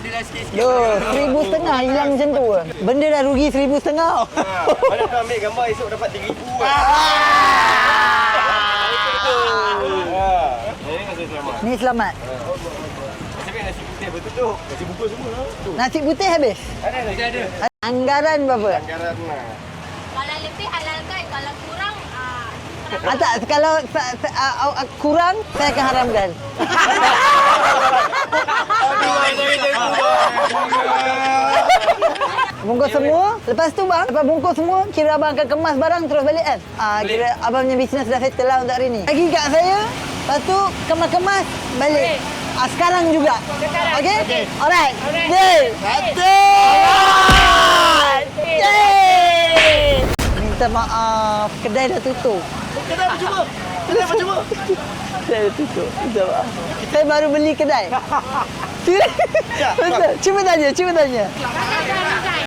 ada dah sikit-sikit. Duh, 1,500 hilang macam tu. Benda dah rugi 1,500. Mana tu ambil gambar esok dapat 3,000 kan? Ini masih selamat. Ni selamat. Tapi nasi putih bertutup. Nasi bungkus semua lah. Nasi putih habis. Ada. Anggaran berapa? Anggaran lah. Kalau lebih halalkan, kalau kurang Tak, kalau kurang, saya akan haramkan. Bungkus semua. Lepas tu bang, lepas bungkus semua, kira abang akan kemas barang terus balik kan? Kira abang punya bisnes dah settle lah untuk hari ni. Bagi kat saya, lepas tu kemas-kemas balik. Sekarang juga. Okey? Alright. Yeay. Alright. Yeay. Minta maaf, kedai dah tutup. Kedai percuma. Kedai percuma. Kedai dah tutup. Minta maaf. Saya baru beli kedai. Betul. Cuba tanya.